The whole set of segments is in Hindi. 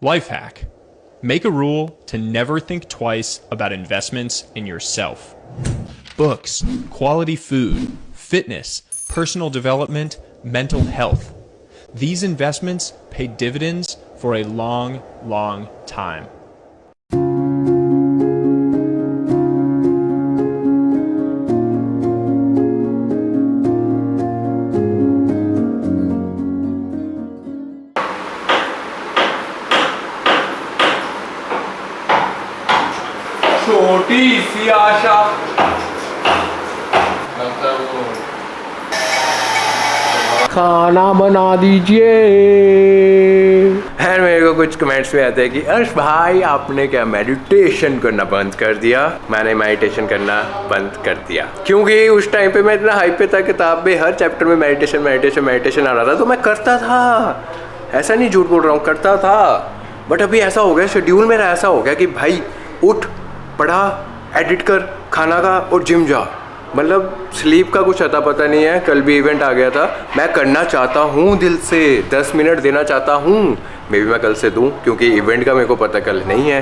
Life hack. Make a rule to never think twice about investments in yourself. Books, quality food, fitness, personal development, mental health. These investments pay dividends for a long, long time. छोटी सी आशा खाना बना दीजिए। यार मेरे को कुछ कमेंट्स में आते हैं कि अर्श भाई आपने क्या मेडिटेशन करना बंद कर दिया। मैंने मेडिटेशन करना बंद कर दिया क्योंकि उस टाइम पे मैं इतना हाइप पे था, किताब में हर चैप्टर में मेडिटेशन मेडिटेशन मेडिटेशन आ रहा था, तो मैं करता था। ऐसा नहीं झूठ बोल रहा हूँ, करता था। बट अभी ऐसा हो गया, शेड्यूल मेरा ऐसा हो गया कि भाई उठ, पढ़ा, एडिट कर, खाना खा और जिम जा। मतलब स्लीप का कुछ अता पता नहीं है। कल भी इवेंट आ गया था, मैं करना चाहता हूँ दिल से, 10 मिनट देना चाहता हूँ। मे बी मैं कल से दूँ क्योंकि इवेंट का मेरे को पता कल नहीं है,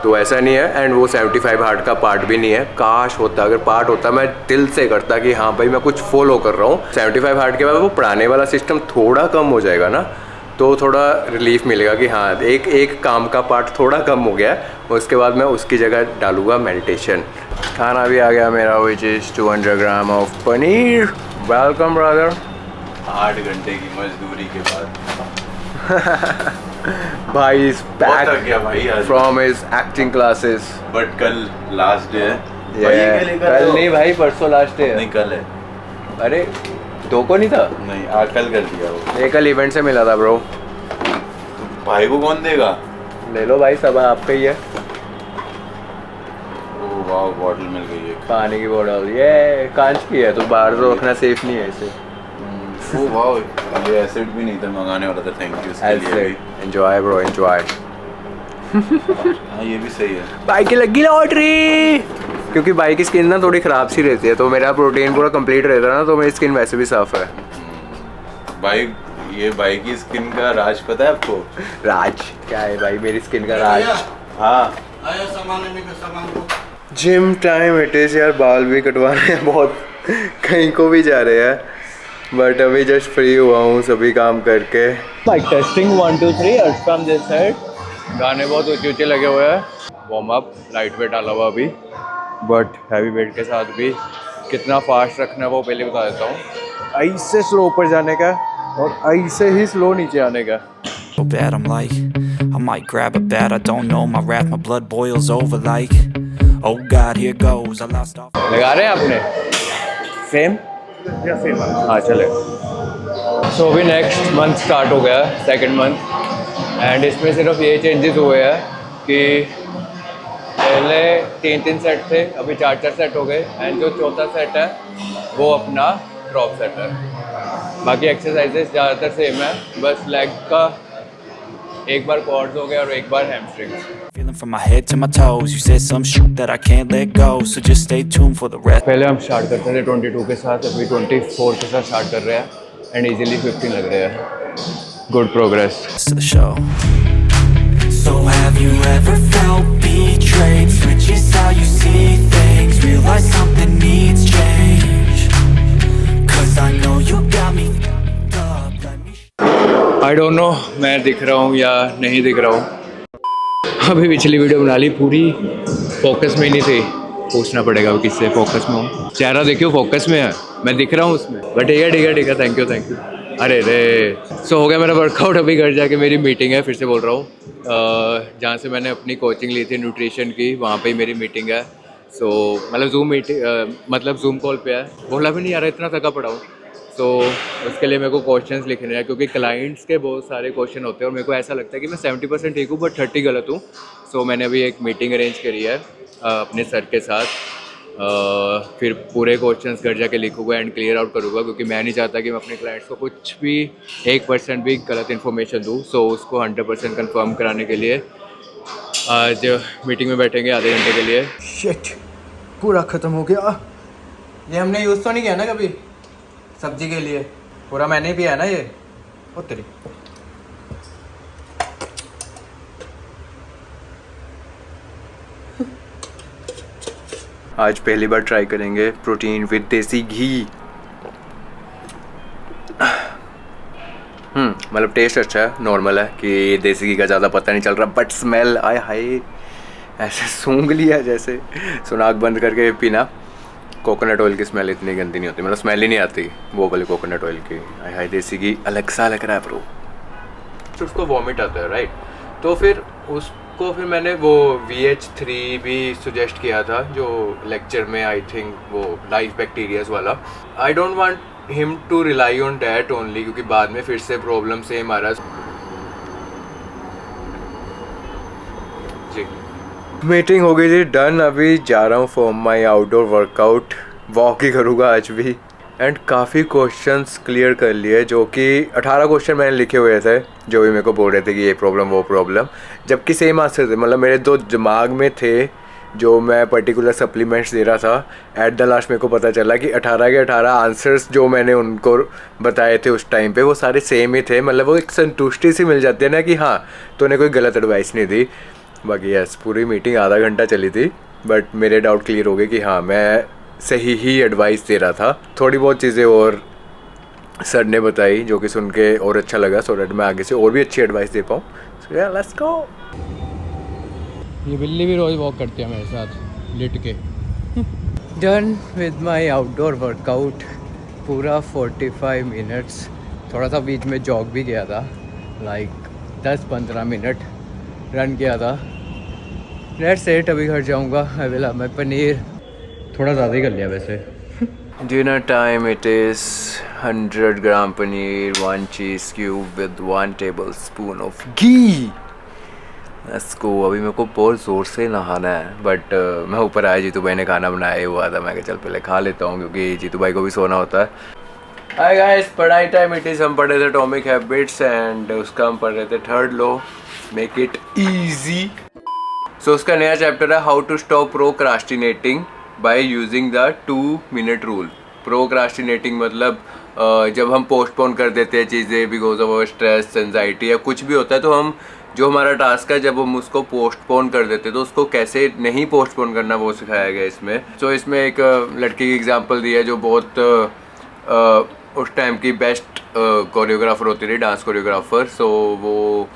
तो ऐसा नहीं है। एंड वो 75 हार्ट का पार्ट भी नहीं है। काश होता, अगर पार्ट होता मैं दिल से करता कि हाँ भाई मैं कुछ फॉलो कर रहा हूँ। 75 हार्ट के बाद वो पढ़ाने वाला सिस्टम थोड़ा कम हो जाएगा ना, तो थोड़ा रिलीफ मिलेगा कि हाँ एक काम का पार्ट थोड़ा कम हो गया। उसके बाद मैं उसकी जगह डालूँगा मेडिटेशन। खाना भी आ गया मेरा, which is 200 gram of paneer. Welcome brother. 8 घंटे की मजदूरी के बाद भाई इज बहुत थक गया भाई बैक आज। From his acting classes. But कल लास्ट डे है भाई, ये लेकर कल आओ। नहीं भाई, परसों लास्ट डे है। नहीं कल है। अरे दो को नहीं था, नहीं कल कर दिया वो। ये कल इवेंट से मिला था ब्रो। तो भाई को कौन देगा? ले लो भाई, सब आपका ही है। ओ वाह, बॉटल मिल गई है। पानी की बोतल, ये कांच की है तो बाहर तो रखना सेफ नहीं है इसे। ओ वाह, ये एसिड भी नहीं था, मंगाने वाला था। थैंक यू इसके लिए भी। Enjoy bro enjoy. हाँ ये भी सही है। बाइक की लगी लॉटरी, क्योंकि बाइक की स्किन ना थोड़ी ख़राब सी रहती है, तो मेरा प्रोटीन पूरा कंप्लीट रहता है ना, तो मेरी स्किन वैसे भी साफ़ है। भाई ये भाई की स्किन का राज पता है आपको? राज क्या है भाई मेरी स्किन का राज? हाँ जिम टाइम इट इज़ यार। बाल भी कटवाने हैं बहुत, कहीं को भी जा रहे हैं, बट अभी जस्ट फ्री हुआ हूँ सभी काम करके। बाइक टेस्टिंग 1 2 3 अर्श फ्रॉम दिस साइड। गाने बहुत ऊंचे ऊंचे लगे हुए हैं। वार्म अप लाइट वेट डाला हुआ अभी, बट हैवी वेट के साथ भी कितना फास्ट रखना है वो पहले बता देता हूँ। ऐसे स्लो ऊपर जाने का और ऐसे ही स्लो नीचे आने का। So bad I'm like, I might grab a bat, I don't know my wrath, my blood boils over like, oh God, here goes, I lost all. लगा रहे हैं आपने सेम या सेम? हाँ चले। सो अभी नेक्स्ट मंथ स्टार्ट हो गया है, सेकंड मंथ, एंड इसमें सिर्फ ये चेंजेस हुए हैं कि पहले 3 सेट थे, अभी 4 सेट हो गए, एंड जो चौथा सेट है वो अपना ड्रॉप सेट है। बाकी एक्सरसाइजेस ज़्यादातर सेम है, बस लेग का एक बार क्वाड्स हो गया और एक बार hamstrings. Feeling from my head to my toes, you said some shit that I can't let go, so just stay tuned for the rest. पहले हम स्टार्ट करते थे 22 के साथ, अभी 24 के साथ स्टार्ट कर रहे हैं, एंड इजीली 15 लग रहे हैं। Good progress. To the show. So have you ever felt betrayed? Switches how you see things, realize something needs change. 'Cause I know you got me fucked up. Let me I don't know मैं दिख रहा हूँ या नहीं दिख रहा हूँ। अभी पिछली वीडियो बना ली, पूरी फोकस में ही नहीं थी। पूछना पड़ेगा वो किससे फोकस में हूँ। चेहरा देखियो फोकस में है, मैं दिख रहा हूँ उसमें। बट ठीक है ठीक है ठीक है, थैंक यू। अरे रे, सो हो गया मेरा वर्कआउट। अभी घर जाके मेरी मीटिंग है, फिर से बोल रहा हूँ, जहाँ से मैंने अपनी कोचिंग ली थी न्यूट्रिशन की, वहाँ पे ही मेरी मीटिंग है। सो मतलब जूम मीटिंग, मतलब जूम कॉल पे है। बोला भी नहीं यार, इतना थका पड़ा हूँ। तो उसके लिए मेरे को क्वेश्चंस लिखने हैं, क्योंकि क्लाइंट्स के बहुत सारे क्वेश्चन होते हैं और मेरे को ऐसा लगता है कि मैं 70% ठीक हूँ बट 30 गलत हूँ। सो मैंने अभी एक मीटिंग अरेंज करी है अपने सर के साथ। फिर पूरे क्वेश्चंस घर जाके लिखूँगा एंड क्लियर आउट करूँगा, क्योंकि मैं नहीं चाहता कि मैं अपने क्लाइंट्स को कुछ भी 1% भी गलत इन्फॉर्मेशन दूँ। सो उसको 100% कंफर्म कराने के लिए आज मीटिंग में बैठेंगे आधे घंटे के लिए। शिट, पूरा ख़त्म हो गया। ये हमने यूज़ तो नहीं किया ना कभी सब्जी के लिए, पूरा मैंने ही पिया है ना ये। ओ तेरी आज पहली बार ट्राई करेंगे प्रोटीन विद देसी घी। मतलब टेस्ट अच्छा है, नॉर्मल है कि देसी घी का ज़्यादा पता नहीं चल रहा, बट स्मेल आय हाय ऐसे सूंघ लिया जैसे। सो नाक बंद करके पीना। कोकोनट ऑयल की स्मेल इतनी गंदी नहीं होती, मतलब स्मेल ही नहीं आती वो वाली कोकोनट ऑयल की। आय हाय देसी घी अलग सा लग रहा है ब्रो। तो उसको वॉमिट आता है राइट, तो फिर उसको फिर मैंने वो VH3 भी सजेस्ट किया था जो लेक्चर में, आई थिंक वो लाइफ बैक्टीरियाज वाला। I don't want him to rely on that only, क्योंकि बाद में फिर से प्रॉब्लम सेम आ रहा जी। मीटिंग हो गई थी डन, अभी जा रहा हूँ for my outdoor workout. Walk ही करूँगा आज भी। एंड काफ़ी क्वेश्चंस क्लियर कर लिए, जो कि 18 क्वेश्चन मैंने लिखे हुए थे जो भी मेरे को बोल रहे थे कि ये प्रॉब्लम वो प्रॉब्लम, जबकि सेम आंसर थे। मतलब मेरे दो दिमाग में थे जो मैं पर्टिकुलर सप्लीमेंट्स दे रहा था। एट द लास्ट मेरे को पता चला कि 18 के 18 आंसर्स जो मैंने उनको बताए थे उस टाइम पे वो सारे सेम ही थे। मतलब वो एक संतुष्टि सी मिल जाती है ना कि हाँ तूने कोई गलत एडवाइस नहीं दी। बाकी यस पूरी मीटिंग आधा घंटा चली थी, बट मेरे डाउट क्लियर हो गए कि हाँ मैं सही ही एडवाइस दे रहा था। थोड़ी बहुत चीज़ें और सर ने बताई जो कि सुन के और अच्छा लगा, सो दैट मैं आगे से और भी अच्छी एडवाइस दे पाऊँ। सो या लेट्स गो। ये बिल्ली भी रोज वॉक करती है मेरे साथ लिट के। Done with my outdoor workout, पूरा 45 मिनट्स। थोड़ा सा बीच में जॉग भी किया था, लाइक 10-15 मिनट रन किया था। लेट्स इट, अभी घर जाऊंगा। I will have my paneer. थोड़ा ज़्यादा ही कर लिया वैसे। Dinner time it is 100 gram paneer, 1 cheese cube with 1 tablespoon of ghee. इसको अभी मेरे को बहुत ज़ोर से नहाना है, बट मैं ऊपर आया, जीतू भाई ने खाना बनाया हुआ था। मैं कहा चल पहले खा लेता हूँ क्योंकि जीतू भाई को भी सोना होता है। हाय गाइस, पढ़ाई टाइम इट इज़। हम पढ़ रहे थे एटॉमिक हैबिट्स एंड उसका हम पढ़ रहे थे 3rd law, make it easy. So उसका नया चैप्टर है how to stop procrastinating by using the 2 minute rule. Procrastinating मतलब जब हम पोस्टपोन कर देते हैं चीज़ें बिकॉज ऑफ स्ट्रेस, एंजाइटी या कुछ भी होता है, तो हम जो हमारा टास्क है जब हम उसको पोस्टपोन कर देते हैं तो उसको कैसे नहीं पोस्टपोन करना वो सिखाया गया इसमें। तो इसमें एक लड़की की एग्जांपल दी है जो बहुत उस टाइम की बेस्ट कोरियोग्राफर होती थी, डांस कोरियोग्राफर। सो वो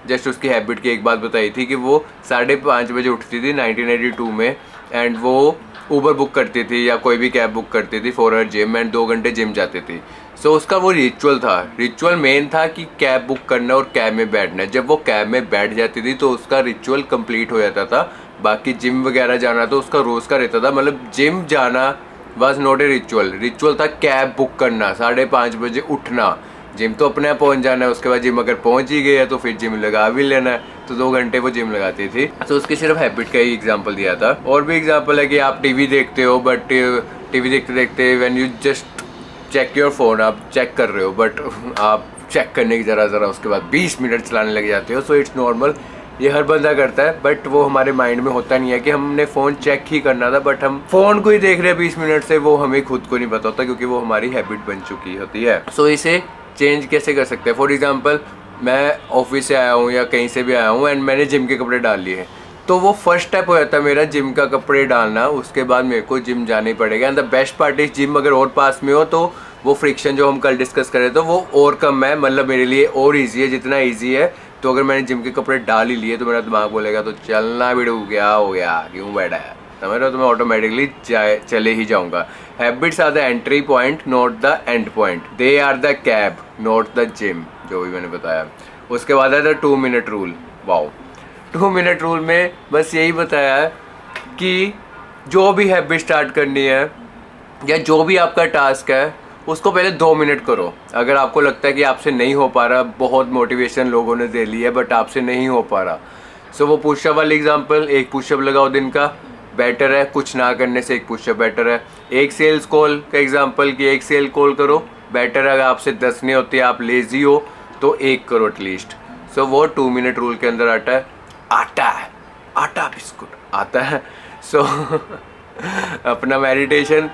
जस्ट उसकी हैबिट की एक बात बताई थी कि वो 5:30 बजे उठती थी 1982 में, एंड वो ऊबर बुक करती थी या कोई भी कैब बुक करती थी फॉर हर जिम, एंड 2 घंटे जिम जाती थी। सो उसका वो रिचुअल था, रिचुअल मेन था कि कैब बुक करना और कैब में बैठना। जब वो कैब में बैठ जाती थी तो उसका रिचुअल कंप्लीट हो जाता था। बाकी जिम वगैरह जाना तो उसका रोज़ का रहता था। मतलब जिम जाना was not a ritual, ritual था कैब बुक करना, 5:30 बजे उठना। जिम तो अपने आप पहुंच जाना है, उसके बाद जिम अगर पहुंच ही गया तो फिर जिम लगा भी लेना है। तो 2 घंटे वो जिम लगाती थी। तो उसकी सिर्फ हैबिट का ही एग्जांपल दिया था। और भी एग्जांपल है कि आप टीवी देखते हो, बट टीवी देखते देखते when you just check your phone, आप चेक कर रहे हो बट आप चेक करने की ज़रा उसके बाद 20 मिनट चलाने लग जाते हो। सो इट्स नॉर्मल, ये हर बंदा करता है, बट वो हमारे माइंड में होता नहीं है कि हमने फ़ोन चेक ही करना था, बट हम फ़ोन को ही देख रहे हैं 20 मिनट से। वो हमें खुद को नहीं पता होता क्योंकि वो हमारी हैबिट बन चुकी होती है। सो इसे चेंज कैसे कर सकते हैं? फॉर एग्जाम्पल मैं ऑफिस से आया हूँ या कहीं से भी आया हूँ एंड मैंने जिम के कपड़े डाल लिए हैं, तो वो फर्स्ट स्टेप हो जाता है मेरा जिम का कपड़े डालना। उसके बाद मेरे को जिम जाना ही पड़ेगा। And the best part is gym अगर और पास में हो तो वो फ्रिक्शन जो हम कल डिस्कस कर रहे थे वो और कम है, मतलब मेरे लिए और ईजी है जितना ईजी है। तो अगर मैंने जिम के कपड़े डाल ही लिए तो मेरा दिमाग बोलेगा तो चलना भी डूब गया, हो गया, क्यों बैठा है, समझ रहे हो? तो मैं ऑटोमेटिकली चले ही जाऊँगा। Habits are the entry point not the end point, they are the cab not the gym, जो भी मैंने बताया। उसके बाद है the 2 minute rule. Wow, 2 minute rule में बस यही बताया है कि जो भी हैबिट स्टार्ट करनी है या जो भी आपका टास्क है उसको पहले 2 मिनट करो। अगर आपको लगता है कि आपसे नहीं हो पा रहा, बहुत मोटिवेशन लोगों ने दे ली है बट आपसे नहीं हो पा रहा, सो वो पुशअप वाली एग्जांपल, 1 पुशअप लगाओ दिन का, बेटर है कुछ ना करने से 1 पुशअप बेटर है। एक सेल्स कॉल का एग्जांपल कि 1 सेल कॉल करो, बेटर है अगर आपसे 10 नहीं होती, आप लेजी हो तो 1 करो एटलीस्ट। सो वो 2 मिनट रूल के अंदर आता है आटा बिस्कुट आता है। सो अपना मेडिटेशन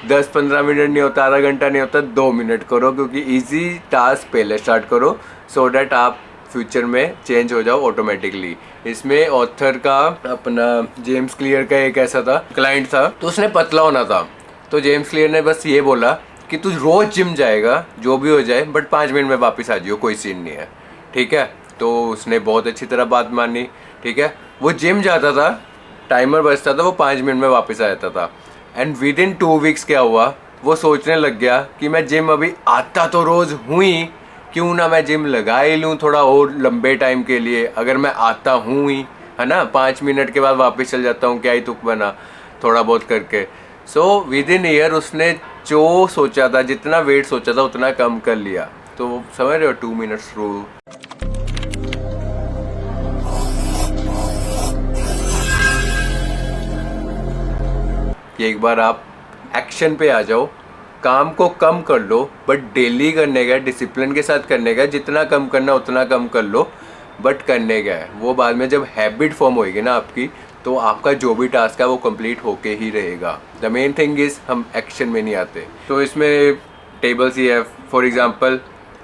10-15 मिनट नहीं होता, आधा घंटा नहीं होता, 2 मिनट करो, क्योंकि इजी टास्क पहले स्टार्ट करो सो डैट आप फ्यूचर में चेंज हो जाओ ऑटोमेटिकली। इसमें ऑथर का अपना जेम्स क्लियर का एक ऐसा था क्लाइंट था, तो उसने पतला होना था, तो जेम्स क्लियर ने बस ये बोला कि तू रोज जिम जाएगा जो भी हो जाए, बट 5 मिनट में वापस आ जाइयो, कोई सीन नहीं है, ठीक है। तो उसने बहुत अच्छी तरह बात मानी, ठीक है। वो जिम जाता था, टाइमर बजता था, वो 5 मिनट में वापस आ जाता था। एंड विद इन 2 वीक्स क्या हुआ, वो सोचने लग गया कि मैं जिम अभी आता तो रोज़ हूँ ही, क्यों ना मैं जिम लगा ही लूँ थोड़ा और लंबे टाइम के लिए। अगर मैं आता हूँ ही, है ना, 5 मिनट के बाद वापस चल जाता हूँ, क्या ही तुक बना थोड़ा बहुत करके। सो विद इन ईयर उसने जो सोचा था, जितना वेट सोचा था उतना कम कर लिया। तो समझ रहे हो 2 मिनट्स रूल। कि एक बार आप एक्शन पे आ जाओ, काम को कम कर लो, बट डेली करने का, डिसिप्लिन के साथ करने का, जितना कम करना उतना कम कर लो, बट करने का है। वो बाद में जब हैबिट फॉर्म होएगी ना आपकी, तो आपका जो भी टास्क है वो कंप्लीट होके ही रहेगा। द मेन थिंग इज हम एक्शन में नहीं आते। तो इसमें टेबल्स ही है, for example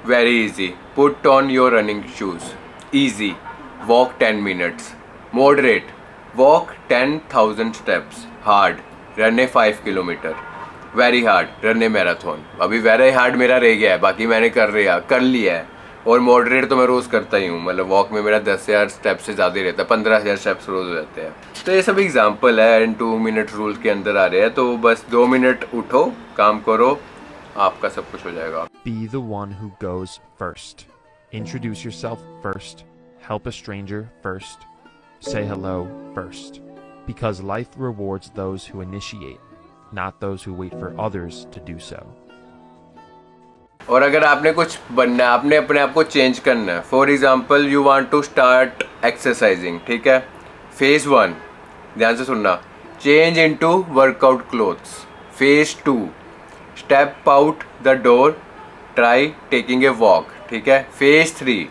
very easy, put on your running shoes, easy, walk 10 minutes, moderate, walk 10,000 steps, hard, run A 5 kilometre, very hard, run A marathon. अभी वेरी हार्ड मेरा रह गया है, बाकी मैंने कर लिया है। और मॉडरेट तो मैं रोज़ करता ही हूँ, मतलब वॉक में मेरा 10,000 स्टेप से ज़्यादा ही रहता है, 15,000 स्टेप्स रोज़ हो जाते हैं। तो ये सब एग्जाम्पल है, एंड 2 मिनट रूल के अंदर आ रहे हैं। तो बस 2 मिनट उठो, काम करो, आपका सब कुछ हो जाएगा। Be the one who goes first. Introduce yourself first. Help a stranger first. Say hello first. Because life rewards those who initiate, not those who wait for others to do so. और अगर आपने कुछ बनना है, आपने अपने आप को चेंज करना है, for example you want to start exercising, ठीक है। फेज 1, ध्यान से सुनना, change into workout clothes. Phase 2, step out the door, try taking a walk, ठीक है। Phase 3,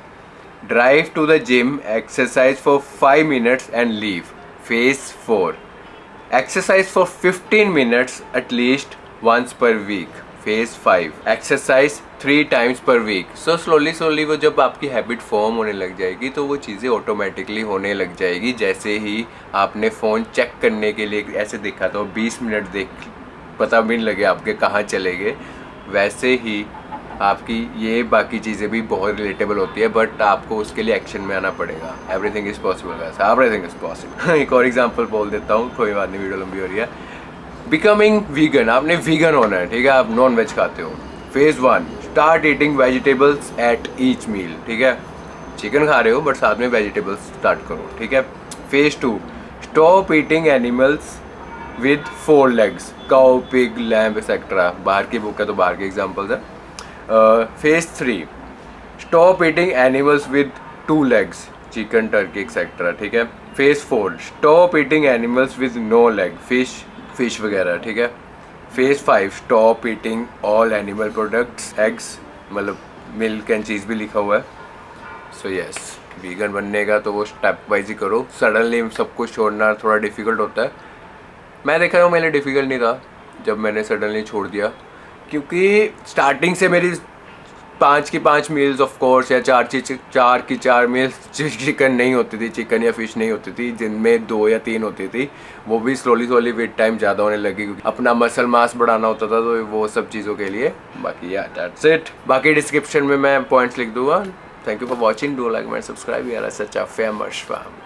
drive to the gym, exercise for 5 minutes and leave. Phase 4, exercise for 15 minutes at least once per week. Phase 5, exercise 3 times per week. So slowly वो जब आपकी हैबिट फॉर्म होने लग जाएगी तो वो चीज़ें ऑटोमेटिकली होने लग जाएगी। जैसे ही आपने फ़ोन चेक करने के लिए ऐसे देखा तो 20 मिनट देख, पता भी नहीं लगे आपके कहाँ चले गए, वैसे ही आपकी ये बाकी चीज़ें भी बहुत रिलेटेबल होती है, बट आपको उसके लिए एक्शन में आना पड़ेगा। एवरीथिंग इज़ पॉसिबल, वैसा एवरीथिंग इज़ पॉसिबल। एक और एग्जांपल बोल देता हूँ, कोई बात नहीं, वीडियो लंबी हो रही है। बिकमिंग वीगन, आपने वीगन होना है, ठीक है, आप नॉन वेज खाते हो। Phase 1, start eating vegetables at each meal, ठीक है, चिकन खा रहे हो बट साथ में वेजिटेबल्स स्टार्ट करो, ठीक है। Phase 2, stop eating animals with 4 legs, cow, pig, lamb etcetera. बाहर की बुक है तो बाहर के एग्जाम्पल्स है। Phase 3, stop eating animals with 2 legs, chicken, turkey etcetera, ठीक है। Phase 4, stop eating animals with no leg, fish वगैरह, ठीक है। Phase 5, stop eating all animal products, eggs, मतलब मिल्क एंड चीज़ भी लिखा हुआ है। सो यस, वीगन बनने का तो वो स्टेप वाइज ही करो, सडनली सब कुछ छोड़ना थोड़ा डिफ़िकल्ट होता है। मैं देखा हूँ, मेरे लिए डिफ़िकल्ट नहीं था जब मैंने सडनली छोड़ दिया, क्योंकि स्टार्टिंग से मेरी 5 की 5 मील्स ऑफ कोर्स, या 4 की 4 मील्स चिकन नहीं होती थी, चिकन या फिश नहीं होती थी, जिनमें 2 या 3 होती थी। वो भी स्लोली विद टाइम ज़्यादा होने लगी, क्योंकि अपना मसल मास बढ़ाना होता था, तो वो सब चीज़ों के लिए। बाकी यार दैट्स इट, बाकी डिस्क्रिप्शन में मैं पॉइंट्स लिख दूँगा। Thank you for watching, do like and subscribe, यार सच अ फेमस फैम।